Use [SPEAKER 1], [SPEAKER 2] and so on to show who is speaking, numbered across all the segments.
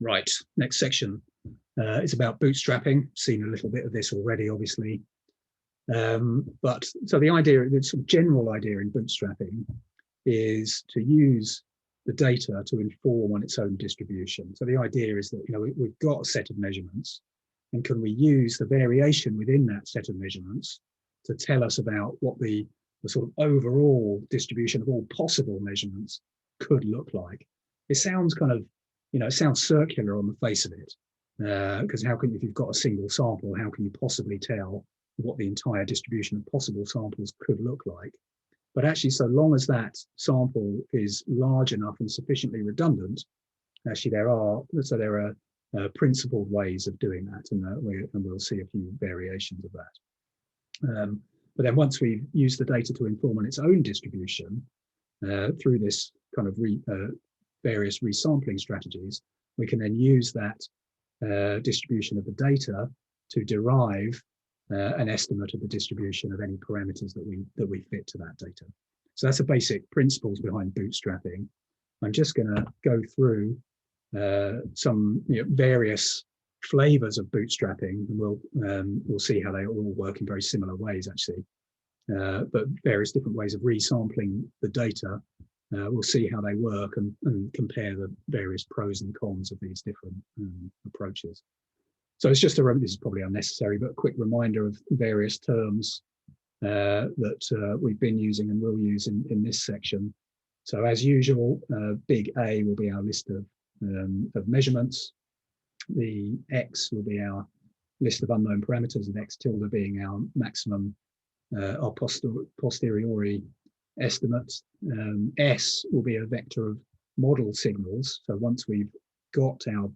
[SPEAKER 1] Right, next section is about bootstrapping. Seen a little bit of this already, obviously. But so the idea, the sort of general idea in bootstrapping is to use the data to inform on its own distribution. So the idea is that, you know, we've got a set of measurements, and can we use the variation within that set of measurements to tell us about what the sort of overall distribution of all possible measurements could look like? It sounds kind of, you know, it sounds circular on the face of it, because how can, if you've got a single sample, how can you possibly tell what the entire distribution of possible samples could look like? But actually, so long as that sample is large enough and sufficiently redundant, actually there are principled ways of doing that, and we'll see a few variations of that. But then once we've used the data to inform on its own distribution through this kind of various resampling strategies, we can then use that distribution of the data to derive an estimate of the distribution of any parameters that we fit to that data. So that's the basic principles behind bootstrapping. I'm just going to go through some various flavors of bootstrapping, and we'll see how they all work in very similar ways, actually. But various different ways of resampling the data. We'll see how they work and compare the various pros and cons of these different approaches. So it's just this is probably unnecessary, but a quick reminder of various terms that we've been using and will use in this section. So as usual, big A will be our list of measurements. The X will be our list of unknown parameters, and X tilde being our maximum, our posteriori estimates. S will be a vector of model signals. So once we've got our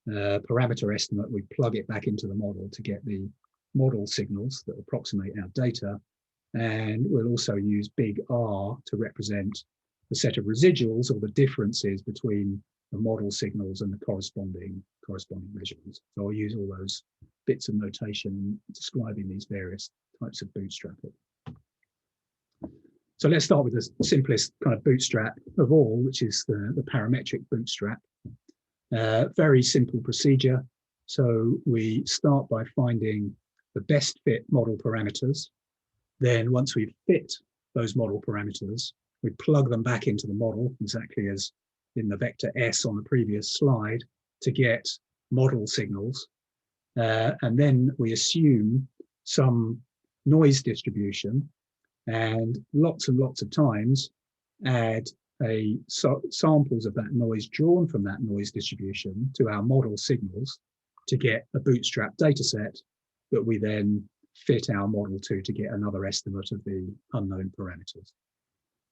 [SPEAKER 1] parameter estimate, we plug it back into the model to get the model signals that approximate our data. And we'll also use big R to represent the set of residuals, or the differences between the model signals and the corresponding measurements. So I'll use all those bits of notation in describing these various types of bootstrapping. So let's start with the simplest kind of bootstrap of all, which is the parametric bootstrap. Very simple procedure. So we start by finding the best fit model parameters. Then once we've fit those model parameters, we plug them back into the model, exactly as in the vector S on the previous slide, to get model signals. And then we assume some noise distribution, and lots of times add samples of that noise drawn from that noise distribution to our model signals to get a bootstrap data set that we then fit our model to get another estimate of the unknown parameters.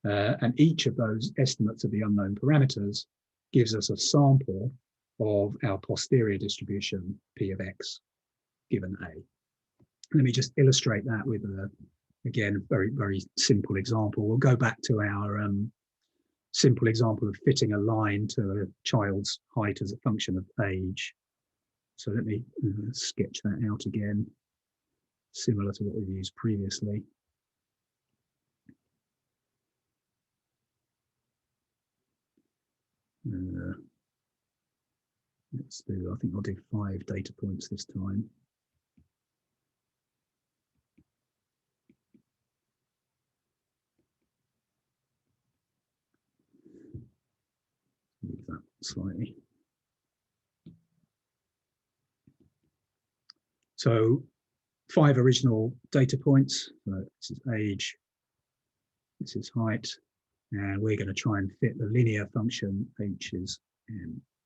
[SPEAKER 1] And each of those estimates of the unknown parameters gives us a sample of our posterior distribution, P of X, given A. Let me just illustrate that with again, a very simple example. We'll go back to our simple example of fitting a line to a child's height as a function of age. So let me sketch that out again, similar to what we've used previously. Let's do, I think I'll do 5 data points this time. Move that slightly. So 5 original data points. So this is age, this is height, and we're going to try and fit the linear function h is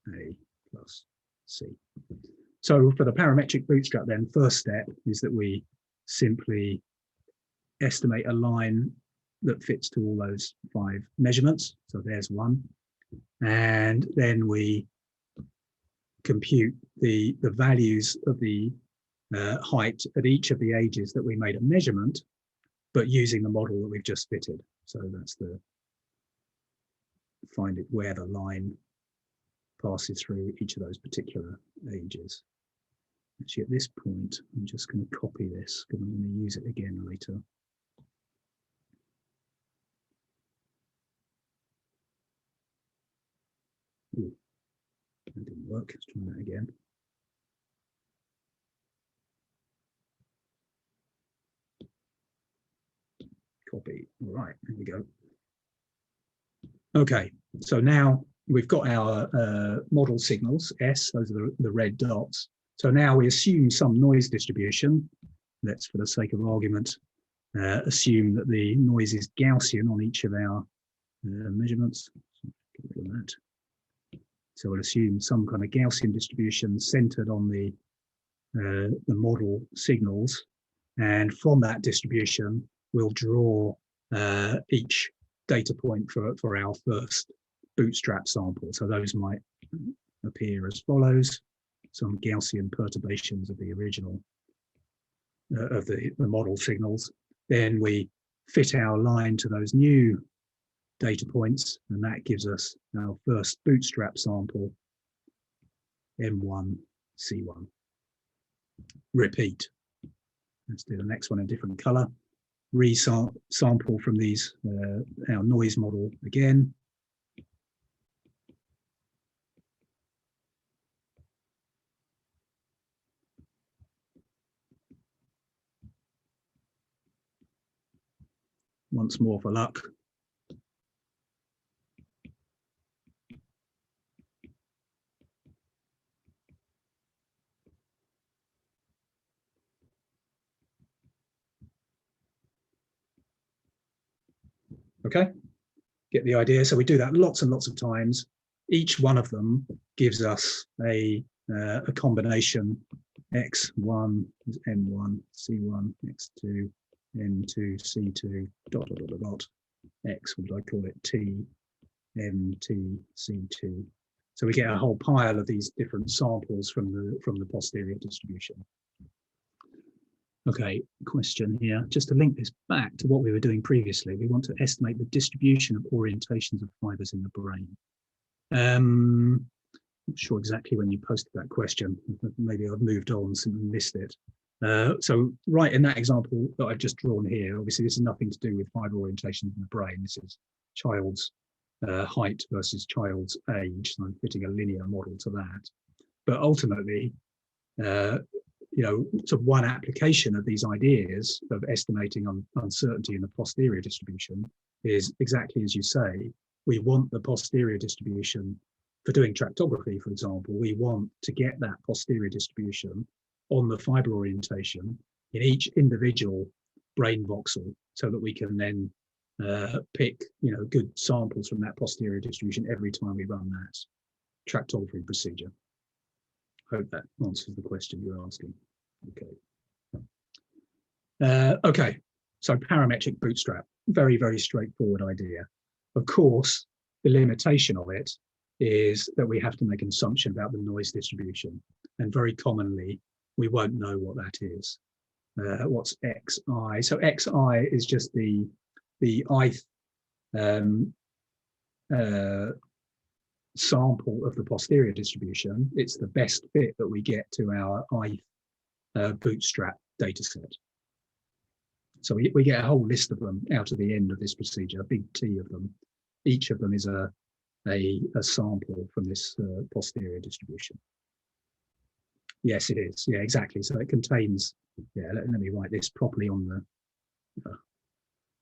[SPEAKER 1] ma plus c. So for the parametric bootstrap then, first step is that we simply estimate a line that fits to all those 5 measurements. So there's one. And then we compute the values of the height at each of the ages that we made a measurement, but using the model that we've just fitted. So that's find it where the line passes through each of those particular ages. Actually, at this point, I'm just going to copy this because I'm going to use it again later. Ooh, I didn't work. Let's try that again. Copy. All right, there we go. Okay, so now we've got our model signals, S, those are the red dots. So now we assume some noise distribution. Let's, for the sake of argument, assume that the noise is Gaussian on each of our measurements. So we'll assume some kind of Gaussian distribution centered on the model signals. And from that distribution, we'll draw each data point for our first bootstrap sample. So those might appear as follows: some Gaussian perturbations of the original of the model signals. Then we fit our line to those new data points, and that gives us our first bootstrap sample, M1, C1. Repeat. Let's do the next one in a different color. Sample from these, our noise model again. Once more for luck. Okay, get the idea. So we do that lots and lots of times. Each one of them gives us a combination. X1 is M1, C1, X2, M2, C2, dot, dot, dot, dot, X, what did I call it? T, MT, C2. So we get a whole pile of these different samples from the posterior distribution. Okay, question here. Just to link this back to what we were doing previously, we want to estimate the distribution of orientations of fibers in the brain. Not sure exactly when you posted that question. Maybe I've moved on and missed it. So right in that example that I've just drawn here, obviously this is nothing to do with fiber orientation in the brain. This is child's height versus child's age. So I'm fitting a linear model to that. But ultimately, you know, so one application of these ideas of estimating uncertainty in the posterior distribution is exactly as you say. We want the posterior distribution for doing tractography, for example. We want to get that posterior distribution on the fiber orientation in each individual brain voxel, so that we can then pick, you know, good samples from that posterior distribution every time we run that tractography procedure. Hope that answers the question you're asking. Okay. Okay, so parametric bootstrap, very, very straightforward idea. Of course, the limitation of it is that we have to make an assumption about the noise distribution. And very commonly, we won't know what that is. What's xi? So xi is just the ith sample of the posterior distribution. It's the best fit that we get to our ith bootstrap data set. So we get a whole list of them out of the end of this procedure, a big T of them. Each of them is a sample from this posterior distribution. Yes, it is. Yeah, exactly. So it contains, yeah, let me write this properly on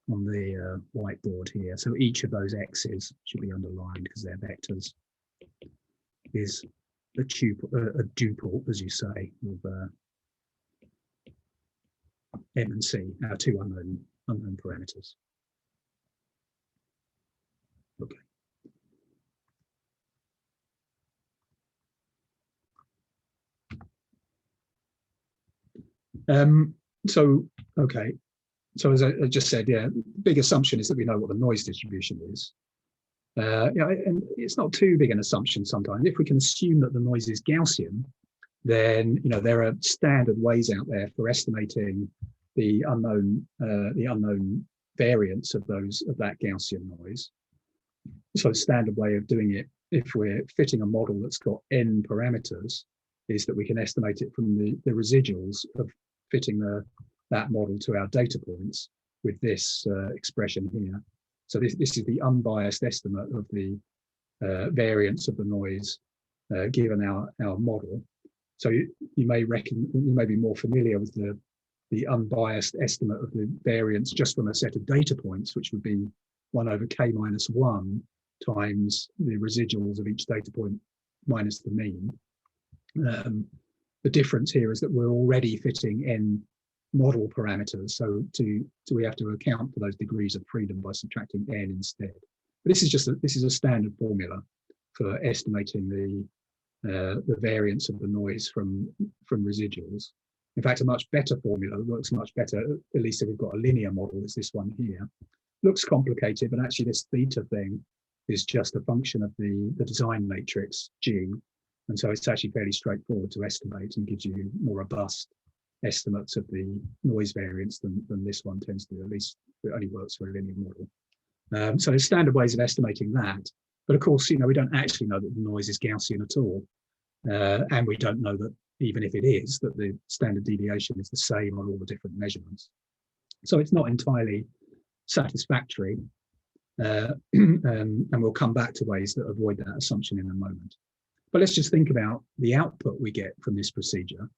[SPEAKER 1] the whiteboard here. So each of those x's should be underlined because they're vectors. Is a duple, as you say, of M and C, our two unknown parameters. Okay. Okay. So as I just said, yeah, big assumption is that we know what the noise distribution is. Yeah, and it's not too big an assumption sometimes. If we can assume that the noise is Gaussian, then there are standard ways out there for estimating the unknown variance of that Gaussian noise. So a standard way of doing it, if we're fitting a model that's got n parameters, is that we can estimate it from the residuals of fitting that model to our data points with this expression here. So this is the unbiased estimate of the variance of the noise given our model. So you may be more familiar with the unbiased estimate of the variance just from a set of data points, which would be 1 over k minus 1 times the residuals of each data point minus the mean. The difference here is that we're already fitting n model parameters, so we have to account for those degrees of freedom by subtracting n instead. But this is a standard formula for estimating the variance of the noise from residuals. In fact, a much better formula that works much better, at least if we've got a linear model, is this one here. Looks complicated, but actually this theta thing is just a function of the design matrix G. And so it's actually fairly straightforward to estimate and gives you more robust estimates of the noise variance than this one tends to. At least it only works for a linear model. So there's standard ways of estimating that. But of course, we don't actually know that the noise is Gaussian at all. And we don't know that even if it is, that the standard deviation is the same on all the different measurements. So it's not entirely satisfactory. And we'll come back to ways that avoid that assumption in a moment. But let's just think about the output we get from this procedure.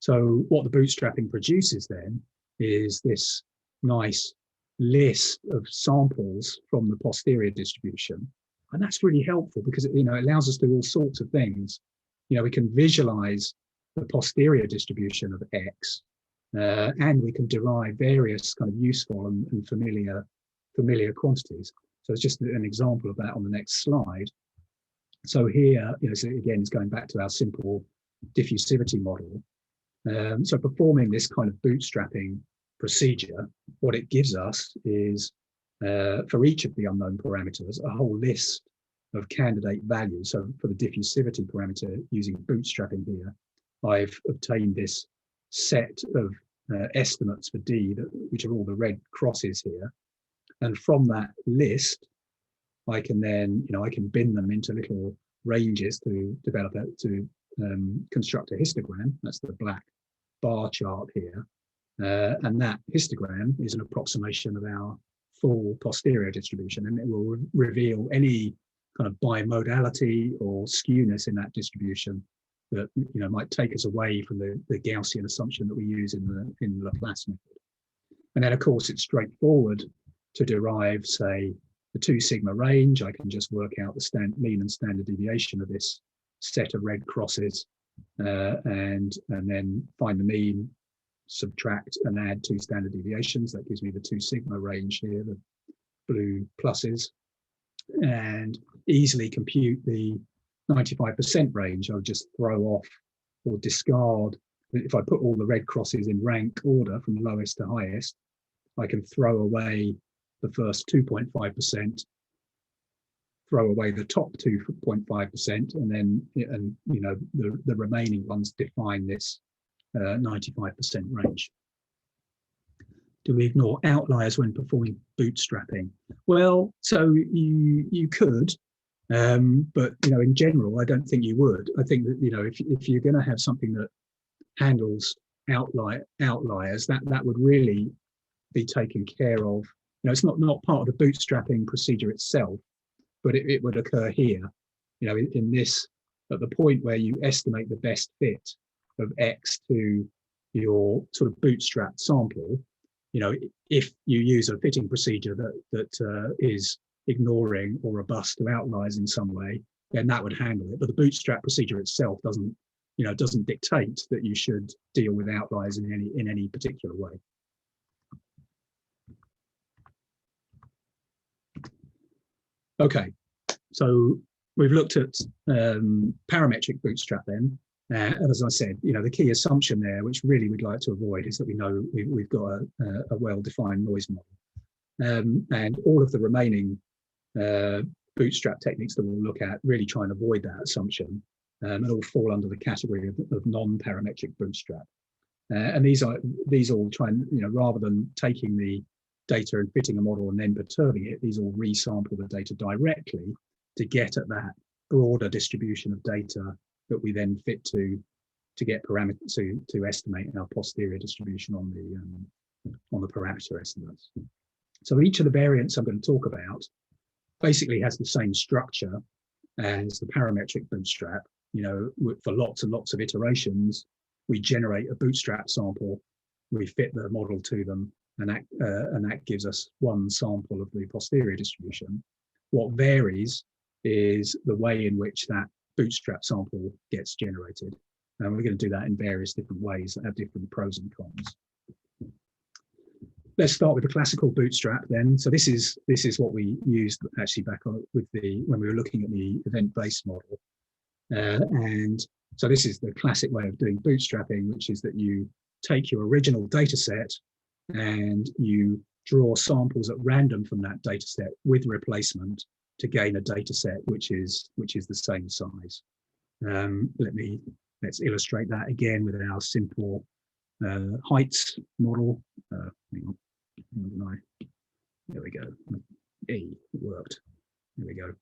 [SPEAKER 1] So what the bootstrapping produces then is this nice list of samples from the posterior distribution. And that's really helpful because it allows us to do all sorts of things. We can visualize the posterior distribution of X, and we can derive various kind of useful and familiar quantities. So it's just an example of that on the next slide. So here, so again, it's going back to our simple diffusivity model. So performing this kind of bootstrapping procedure, what it gives us is, for each of the unknown parameters, a whole list of candidate values. So for the diffusivity parameter, using bootstrapping here, I've obtained this set of estimates for D, which are all the red crosses here. And from that list, I can then, I can bin them into little ranges to develop it, to construct a histogram. That's the black bar chart here. And that histogram is an approximation of our full posterior distribution, and it will reveal any kind of bimodality or skewness in that distribution that might take us away from the Gaussian assumption that we use in the Laplace method. And then of course it's straightforward to derive, say, the 2 sigma range. I can just work out the mean and standard deviation of this set of red crosses, and then find the mean, subtract and add 2 standard deviations. That gives me the 2 sigma range here, the blue pluses, and easily compute the 95% range. I'll just throw off or discard. If I put all the red crosses in rank order from lowest to highest, I can throw away the first 2.5%, throw away the top 2.5%, and then the remaining ones define this 95% range. Do we ignore outliers when performing bootstrapping? Well, so you could, but in general, I don't think you would. I think that if you're going to have something that handles outliers, that would really be taken care of. It's not part of the bootstrapping procedure itself, but it would occur here. In this, at the point where you estimate the best fit of X to your sort of bootstrap sample, if you use a fitting procedure that is ignoring or robust to outliers in some way, then that would handle it. But the bootstrap procedure itself doesn't dictate that you should deal with outliers in any particular way. Okay, so we've looked at parametric bootstrap then. And as I said, the key assumption there, which really we'd like to avoid, is that we know we've got a well-defined noise model. And all of the remaining bootstrap techniques that we'll look at really try and avoid that assumption, and all fall under the category of non-parametric bootstrap. And these all try and, rather than taking the data and fitting a model and then perturbing it, these all resample the data directly to get at that broader distribution of data that we then fit to get parameters to estimate our posterior distribution on the parameter estimates. So each of the variants I'm going to talk about basically has the same structure as the parametric bootstrap. for lots and lots of iterations, we generate a bootstrap sample, we fit the model to them, and that gives us one sample of the posterior distribution. What varies is the way in which that bootstrap sample gets generated. And we're going to do that in various different ways that have different pros and cons. Let's start with the classical bootstrap then. So this is what we used actually back on when we were looking at the event-based model. And so this is the classic way of doing bootstrapping, which is that you take your original data set and you draw samples at random from that data set with replacement to gain a data set which is the same size. Let's illustrate that again with our simple heights model. Hang on. There we go. It worked. There we go.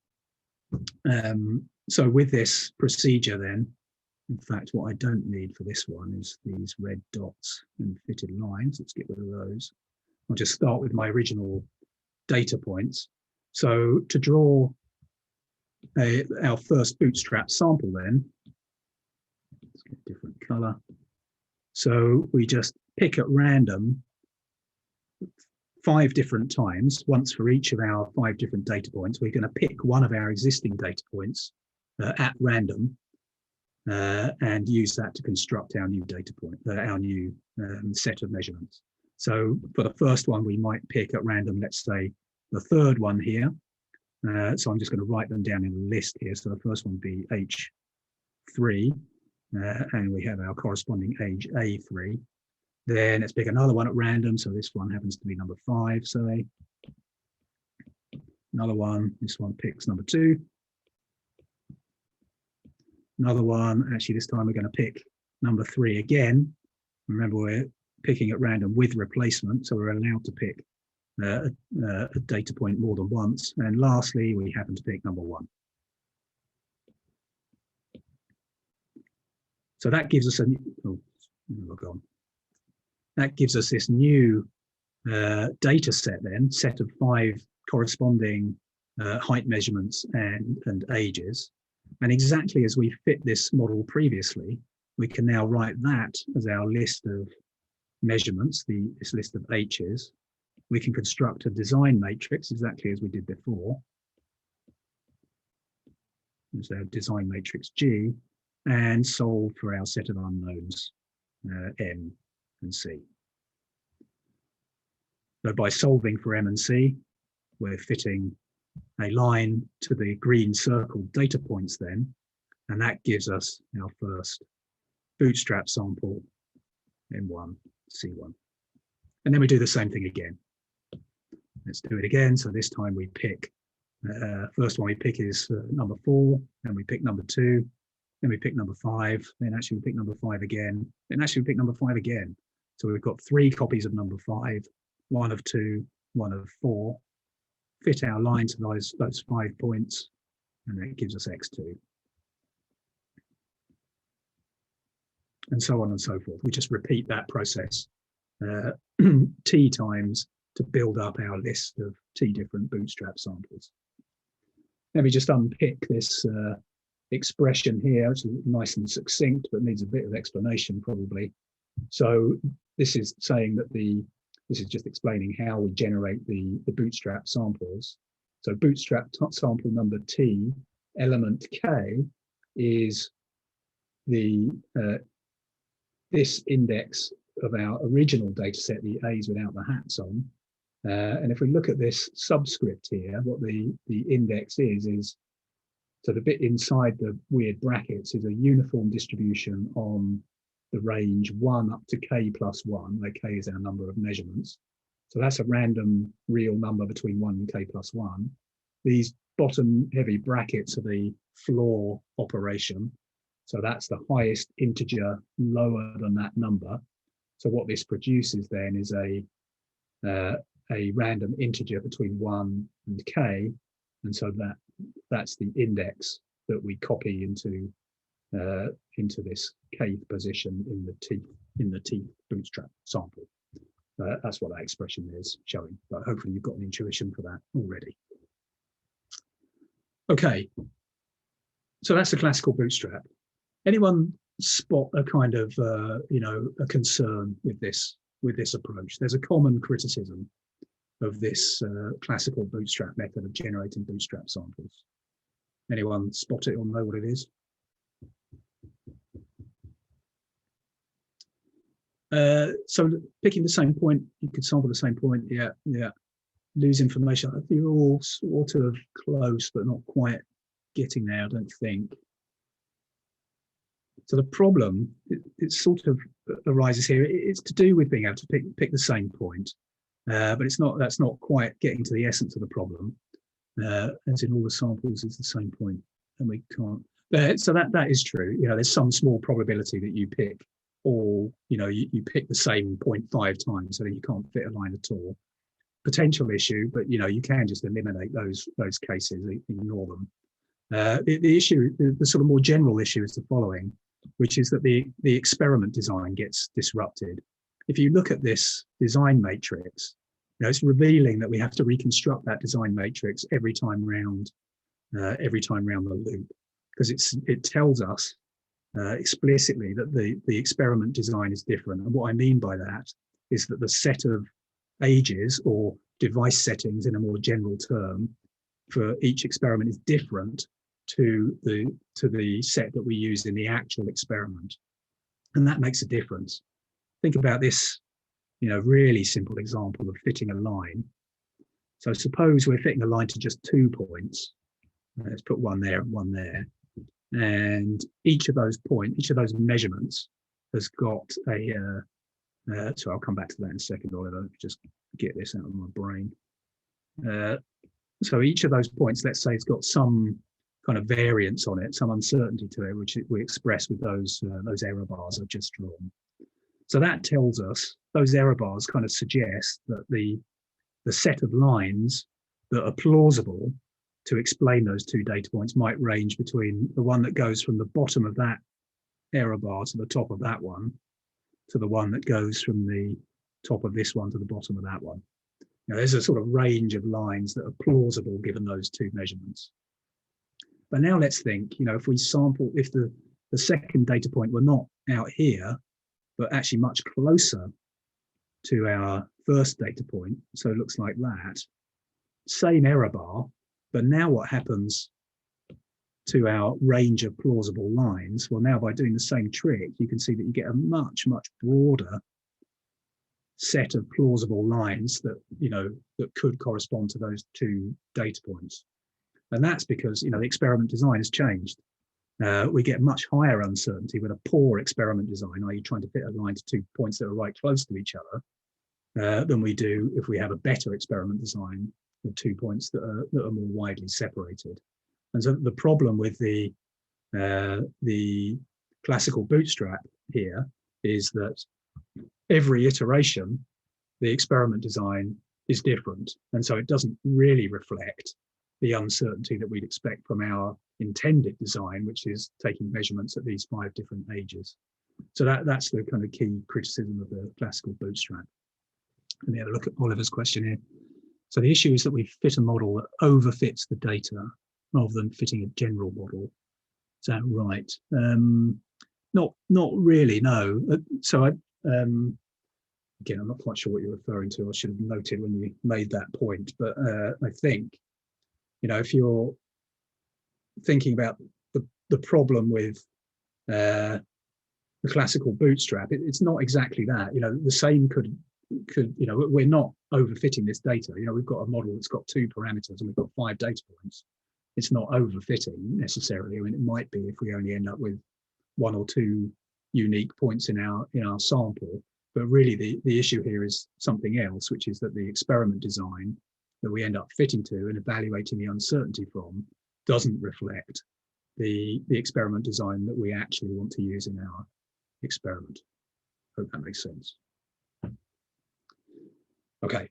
[SPEAKER 1] So with this procedure then, in fact, what I don't need for this one is these red dots and fitted lines. Let's get rid of those. I'll just start with my original data points. So to draw our first bootstrap sample then, let's get a different color. So we just pick at random 5 different times, once for each of our 5 different data points. We're going to pick one of our existing data points at random and use that to construct our new data point, our new set of measurements. So for the first one, we might pick at random, let's say, the third one here. So I'm just going to write them down in a list here. So the first one would be H3, and we have our corresponding age A3. Then let's pick another one at random. So this one happens to be number 5, say. Another one, this one picks number 2. Another one, actually this time we're going to pick number 3 again. Remember, we're picking at random with replacement, so we're allowed to pick a data point more than once. And lastly, we happen to pick number 1. So that gives us that gives us this new data set then, set of 5 corresponding height measurements and ages. And exactly as we fit this model previously, we can now write that as our list of measurements, this list of H's. We can construct a design matrix exactly as we did before. There's our design matrix G, and solve for our set of unknowns, M and C. So by solving for M and C, we're fitting a line to the green circled data points then, and that gives us our first bootstrap sample, M1, C1. And then we do the same thing again. Let's do it again. So this time we pick, first one we pick is number 4, then we pick number 2, then we pick number 5, then actually we pick number 5 again, then actually we pick number 5 again. So we've got 3 copies of number 5, 1 of 2, 1 of 4, fit our line to those 5 points, and that gives us X2. And so on and so forth. We just repeat that process T times to build up our list of T different bootstrap samples. Let me just unpick this expression here. It's nice and succinct, but needs a bit of explanation probably. So this is saying that this is just explaining how we generate the bootstrap samples. So bootstrap sample number T, element K, is this index of our original data set, the A's without the hats on. And if we look at this subscript here, what the index is, so the bit inside the weird brackets is a uniform distribution on the range 1 up to K plus 1, where K is our number of measurements. So that's a random real number between 1 and K plus 1. These bottom heavy brackets are the floor operation. So that's the highest integer lower than that number. So what this produces then is a random integer between 1 and K. And so that's the index that we copy into this kth position in the T bootstrap sample. That's what that expression is showing, but hopefully you've got an intuition for that already. Okay, so that's the classical bootstrap. Anyone spot a kind of a concern with this approach? There's a common criticism of this classical bootstrap method of generating bootstrap samples. Anyone spot it or know what it is? So picking the same point, you could sample the same point. Yeah. Lose information. I think you're all sort of close, but not quite getting there, I don't think. So the problem, it sort of arises here. It's to do with being able to pick the same point, but that's not quite getting to the essence of the problem. As in all the samples is the same point, and we can't. So that is true. There's some small probability that you pick all. You pick the same point 5 times, so that you can't fit a line at all. Potential issue, but you can just eliminate those cases, ignore them. The issue, the sort of more general issue, is the following, which is that the experiment design gets disrupted. If you look at this design matrix, it's revealing that we have to reconstruct that design matrix every time round the loop, because it tells us explicitly that the experiment design is different. And what I mean by that is that the set of ages or device settings, in a more general term, for each experiment is different to the set that we use in the actual experiment, and that makes a difference. Think about this, really simple example of fitting a line. So suppose we're fitting a line to just 2 points. Let's put one there and one there, and each of those measurements has got a so I'll come back to that in a second, Oliver. Just get this out of my brain. So each of those points, let's say, it's got some kind of variance on it, some uncertainty to it, which we express with those error bars I've just drawn. So that tells us, those error bars kind of suggest that the set of lines that are plausible to explain those 2 data points might range between the one that goes from the bottom of that error bar to the top of that one, to the one that goes from the top of this one to the bottom of that one. There's a sort of range of lines that are plausible given those 2 measurements. But now let's think, if we sample, if the second data point were not out here, but actually much closer to our first data point, so it looks like that, same error bar, but now what happens to our range of plausible lines? Well, now by doing the same trick, you can see that you get a much, much broader set of plausible lines that, that could correspond to those 2 data points. And that's because, the experiment design has changed. We get much higher uncertainty with a poor experiment design, i.e. trying to fit a line to 2 points that are right close to each other, than we do if we have a better experiment design with 2 points that are more widely separated. And so the problem with the classical bootstrap here is that every iteration, the experiment design is different. And so it doesn't really reflect the uncertainty that we'd expect from our intended design, which is taking measurements at these 5 different ages. So that's the kind of key criticism of the classical bootstrap. Let me have a look at Oliver's question here. So the issue is that we fit a model that overfits the data rather than fitting a general model. Is that right? Not really, no. So again, I'm not quite sure what you're referring to. I should have noted when you made that point, but I think, if you're thinking about the problem with the classical bootstrap, it's not exactly that. The same could we're not overfitting this data. We've got a model that's got 2 parameters and we've got 5 data points. It's not overfitting necessarily. I mean, it might be if we only end up with 1 or 2 unique points in our sample. But really, the issue here is something else, which is that the experiment design that we end up fitting to and evaluating the uncertainty from doesn't reflect the experiment design that we actually want to use in our experiment. Hope that makes sense. Okay.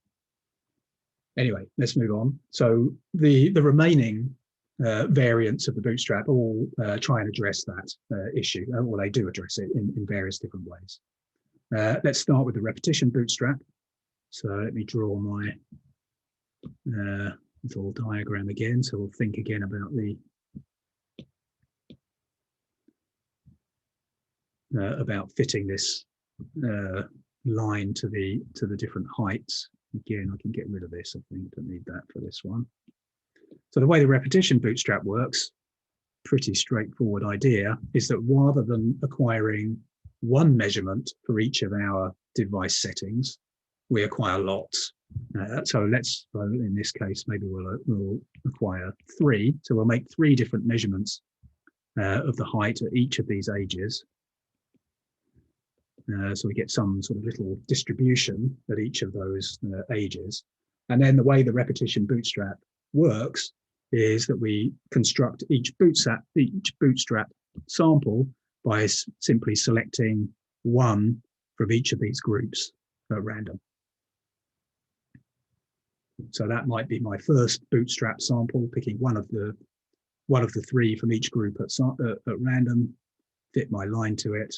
[SPEAKER 1] Anyway, let's move on. So the remaining variants of the bootstrap all try and address that issue, or they do address it in various different ways. Let's start with the repetition bootstrap. So let me draw my little diagram again. So we'll think again about about fitting this line to the different heights. Again, I can get rid of this. I think I don't need that for this one. So the way the repetition bootstrap works, pretty straightforward idea, is that rather than acquiring one measurement for each of our device settings, we acquire lots. So let's, in this case, maybe we'll acquire 3. So we'll make 3 different measurements of the height at each of these ages. So we get some sort of little distribution at each of those ages. And then the way the repetition bootstrap works is that we construct each bootstrap sample by simply selecting 1 from each of these groups at random. So that might be my first bootstrap sample, picking one of the 3 from each group at random, fit my line to it,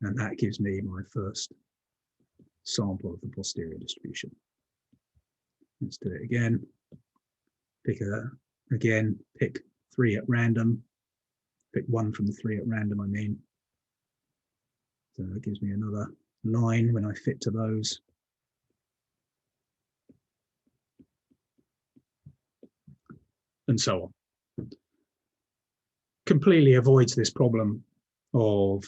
[SPEAKER 1] and that gives me my first sample of the posterior distribution. Let's do it again. Pick 3 at random. Pick 1 from the 3 at random, I mean. So that gives me another line when I fit to those. And so on. Completely avoids this problem of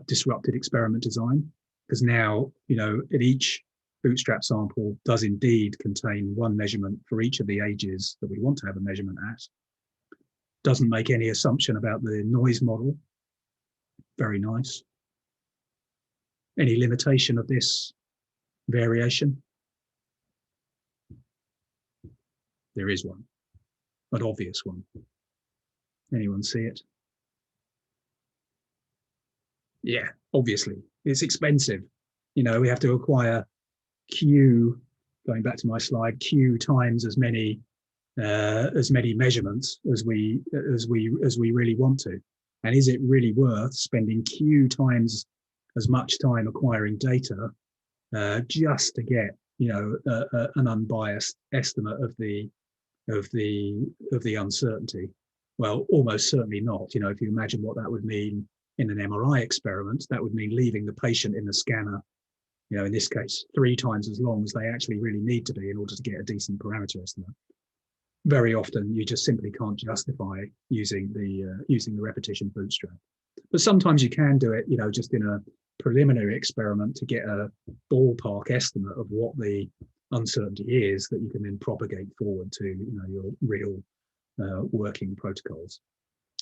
[SPEAKER 1] disrupted experiment design, because now, at each bootstrap sample does indeed contain 1 measurement for each of the ages that we want to have a measurement at. Doesn't make any assumption about the noise model. Very nice. Any limitation of this variation? There is one, an obvious one. Anyone see it? Yeah, obviously, it's expensive. We have to acquire Q, going back to my slide, Q times as many measurements as we really want to. And is it really worth spending Q times as much time acquiring data just to get an unbiased estimate of the uncertainty? Well, almost certainly not. If you imagine what that would mean in an MRI experiment, that would mean leaving the patient in the scanner, in this case, 3 times as long as they actually really need to be in order to get a decent parameter estimate. Very often, you just simply can't justify using the repetition bootstrap. But sometimes you can do it, just in a preliminary experiment to get a ballpark estimate of what the uncertainty is that you can then propagate forward to, your real working protocols.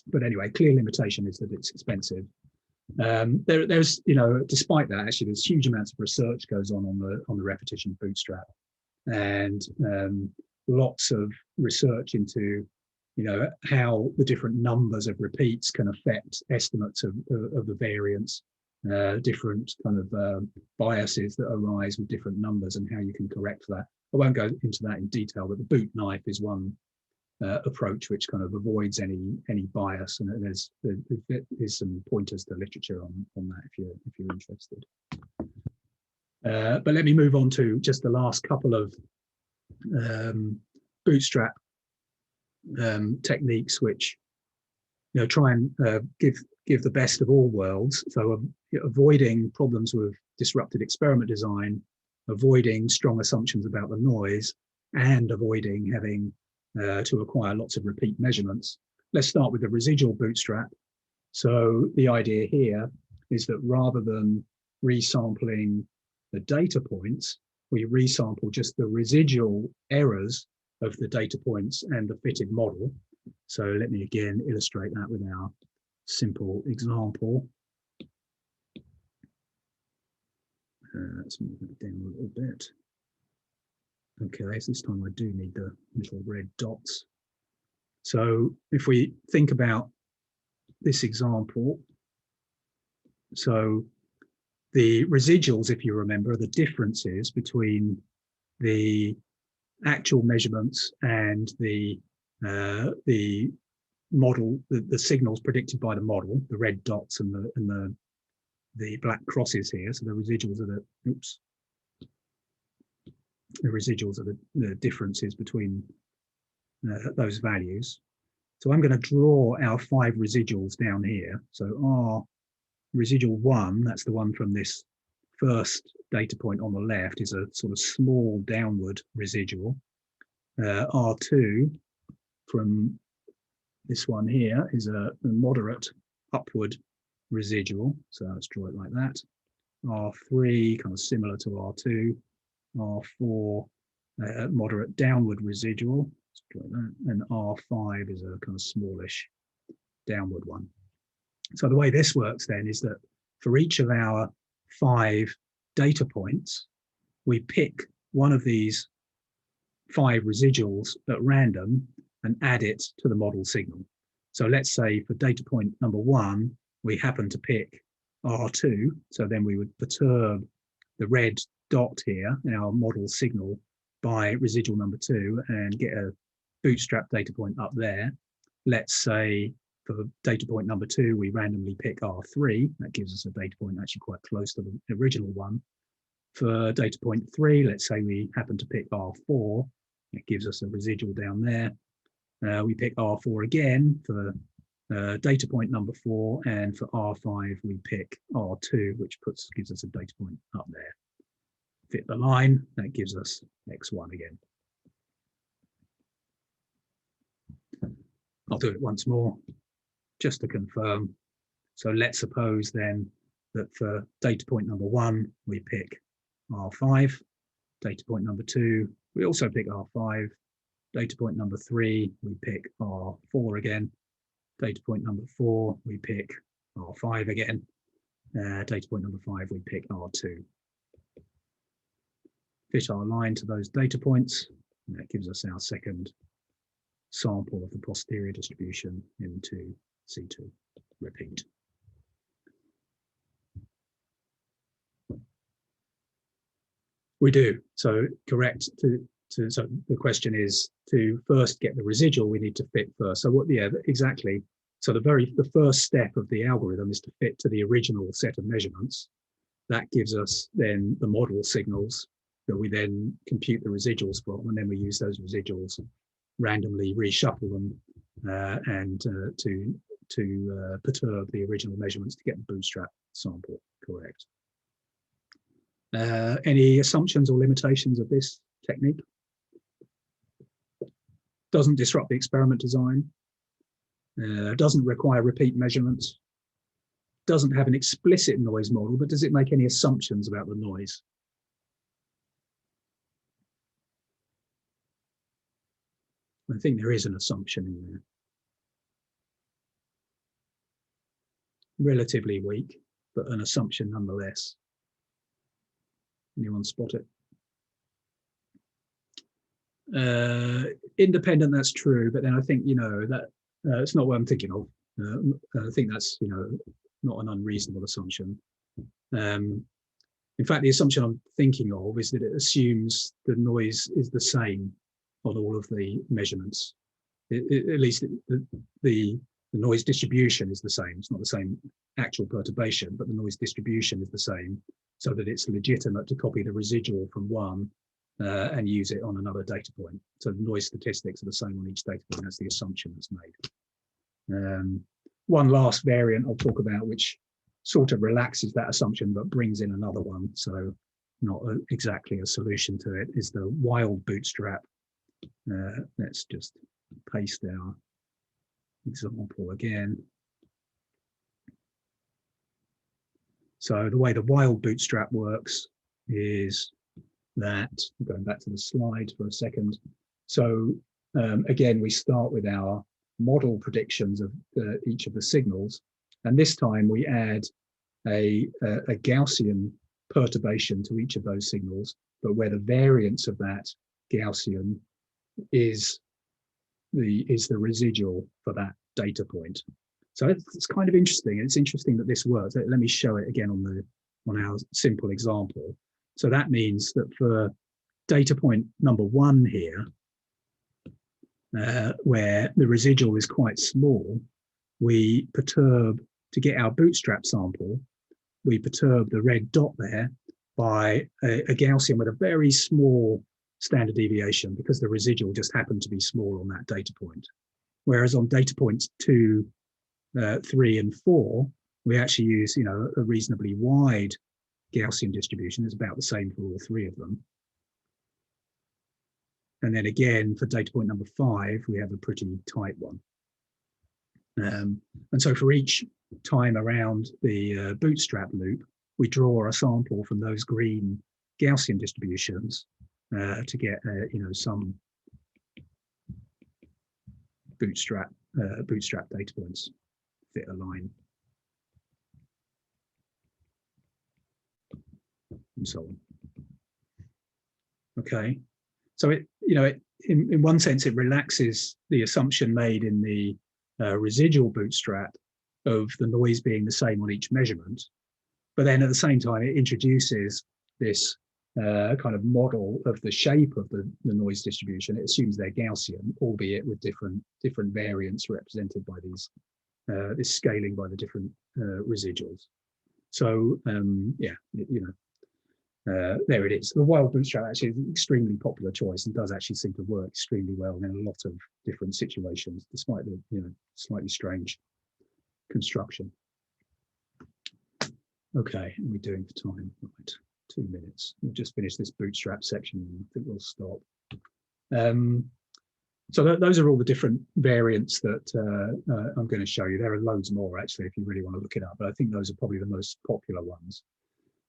[SPEAKER 1] But anyway, clear limitation is that it's expensive. There's, despite that, actually, there's huge amounts of research goes on the repetition bootstrap, and lots of research into, how the different numbers of repeats can affect estimates of the variance, different kind of biases that arise with different numbers and how you can correct that. I won't go into that in detail, but the boot knife is one approach which kind of avoids any bias, and there's some pointers to literature on that if you're interested. But let me move on to just the last couple of bootstrap techniques which try and give the best of all worlds. So avoiding problems with disrupted experiment design, avoiding strong assumptions about the noise, and avoiding having to acquire lots of repeat measurements. Let's start with the residual bootstrap. So the idea here is that rather than resampling the data points, we resample just the residual errors of the data points and the fitted model. So let me again illustrate that with our simple example. Let's move that down a little bit. Okay, so this time I do need the little red dots. So if we think about this example, so the residuals, if you remember, are the differences between the actual measurements and the model, the signals predicted by the model, the red dots and the black crosses here. So the residuals are the differences between those values. So I'm going to draw our 5 residuals down here. So residual 1, that's the one from this first data point on the left, is a sort of small downward residual. R2 from this one here is a moderate upward residual. So let's draw it like that. R3 kind of similar to R2. R4 moderate downward residual. Let's draw that. And R5 is a kind of smallish downward one. So the way this works then is that for each of our 5 data points, we pick one of these 5 residuals at random and add it to the model signal. So let's say for data point number 1, we happen to pick R2. So then we would perturb the red dot here in our model signal by residual number 2 and get a bootstrap data point up there. Let's say for data point number 2, we randomly pick R3. That gives us a data point actually quite close to the original one. For data point 3, let's say we happen to pick R4. It gives us a residual down there. We pick R4 again for data point number 4, and for R5 we pick R2, which gives us a data point up there. Fit the line, that gives us X1 again. I'll do it once more, just to confirm. So let's suppose then that for data point number 1, we pick R5. Data point number 2, we also pick R5. Data point number 3, we pick R4 again. Data point number 4, we pick R5 again. Data point number 5, we pick R2. Fit our line to those data points, and that gives us our second sample of the posterior distribution into C2. Repeat. We do. So correct. So the question is, to first get the residual, we need to fit first. So what? Yeah, exactly. So the first step of the algorithm is to fit to the original set of measurements. That gives us then the model signals that we then compute the residuals from, and then we use those residuals, randomly reshuffle them, and to perturb the original measurements to get the bootstrap sample correct. Any assumptions or limitations of this technique? Doesn't disrupt the experiment design, doesn't require repeat measurements, doesn't have an explicit noise model, but does it make any assumptions about the noise? I think there is an assumption in there. Relatively weak, but an assumption nonetheless. Anyone spot it? Independent, that's true, but then I think, that it's not what I'm thinking of. I think that's, not an unreasonable assumption. In fact, the assumption I'm thinking of is that it assumes the noise is the same on all of the measurements. At least the noise distribution is the same. It's not the same actual perturbation, but the noise distribution is the same, so that it's legitimate to copy the residual from one and use it on another data point. So the noise statistics are the same on each data point. That's the assumption that's made. One last variant I'll talk about, which sort of relaxes that assumption, but brings in another one. So not exactly a solution to it, is the wild bootstrap. Let's just paste our example again. So the way the wild bootstrap works is that, going back to the slide for a second. So again, we start with our model predictions of each of the signals. And this time we add a Gaussian perturbation to each of those signals, but where the variance of that Gaussian is the residual for that data point. So it's kind of interesting. It's interesting that this works. Let me show it again on our simple example. So that means that for data point number 1 here, where the residual is quite small, we perturb, to get our bootstrap sample, we perturb the red dot there by a Gaussian with a very small standard deviation, because the residual just happened to be small on that data point. Whereas on data points 2, 3, and 4, We actually use, you know, a reasonably wide Gaussian distribution. It's about the same for all three of them. And then again, for data point number 5, we have a pretty tight one. And so for each time around the bootstrap loop, we draw a sample from those green Gaussian distributions to get, you know, some bootstrap data points fit a line, and so on. Okay, so it, you know, in one sense it relaxes the assumption made in the residual bootstrap of the noise being the same on each measurement, but then at the same time it introduces this kind of model of the shape of the noise distribution. It assumes they're Gaussian, albeit with different variants represented by these this scaling by the different residuals. So yeah, you know, there it is. The wild bootstrap actually is an extremely popular choice and does actually seem to work extremely well in a lot of different situations, despite the, you know, slightly strange construction. Okay, what are we doing for time? Right, 2 minutes. We'll just finish this bootstrap section and I think we'll stop. So those are all the different variants that I'm going to show you. There are loads more actually if you really want to look it up, but I think those are probably the most popular ones.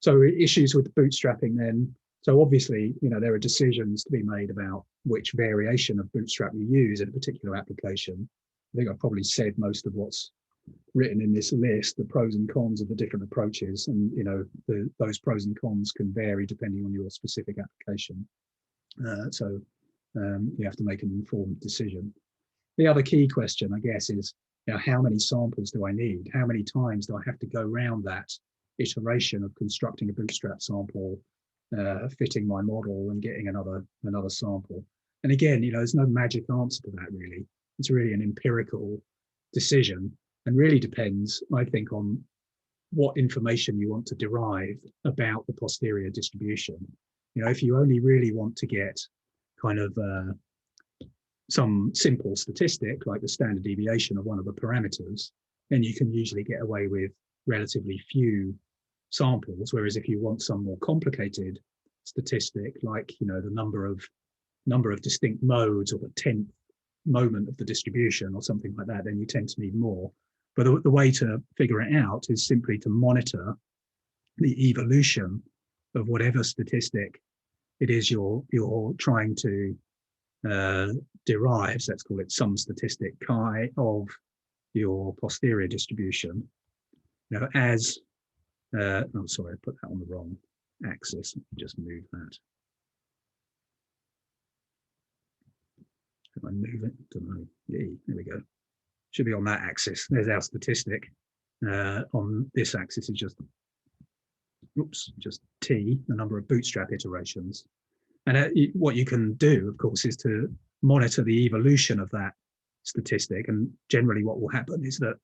[SPEAKER 1] So issues with bootstrapping then. So obviously, you know, there are decisions to be made about which variation of bootstrap you use in a particular application. I think I've probably said most of what's written in this list, the pros and cons of the different approaches, and you know, those pros and cons can vary depending on your specific application. So you have to make an informed decision. The other key question, I guess, is, you know, how many samples do I need? How many times do I have to go around that iteration of constructing a bootstrap sample, fitting my model and getting another sample? And again, you know, there's no magic answer to that really. It's really an empirical decision and really depends, I think, on what information you want to derive about the posterior distribution. You know, if you only really want to get kind of some simple statistic like the standard deviation of one of the parameters, then you can usually get away with relatively few samples. Whereas if you want some more complicated statistic, like, you know, the number of distinct modes or the 10th moment of the distribution or something like that, then you tend to need more. But the way to figure it out is simply to monitor the evolution of whatever statistic it is you're trying to derive. So let's call it some statistic chi of your posterior distribution. You know, as oh, sorry, I put that on the wrong axis. Let me just move that. Can I move it? Don't know. Yeah, there we go. Should be on that axis. There's our statistic. On this axis is just, oops, just T, the number of bootstrap iterations. And what you can do, of course, is to monitor the evolution of that statistic. And generally what will happen is that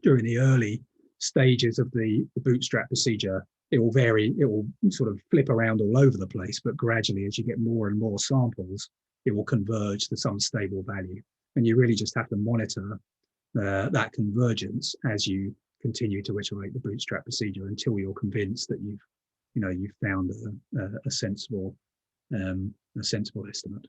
[SPEAKER 1] during the early stages of the bootstrap procedure, it will vary, it will sort of flip around all over the place, but gradually as you get more and more samples, it will converge to some stable value. And you really just have to monitor that convergence as you continue to iterate the bootstrap procedure until you're convinced that you've found a sensible estimate.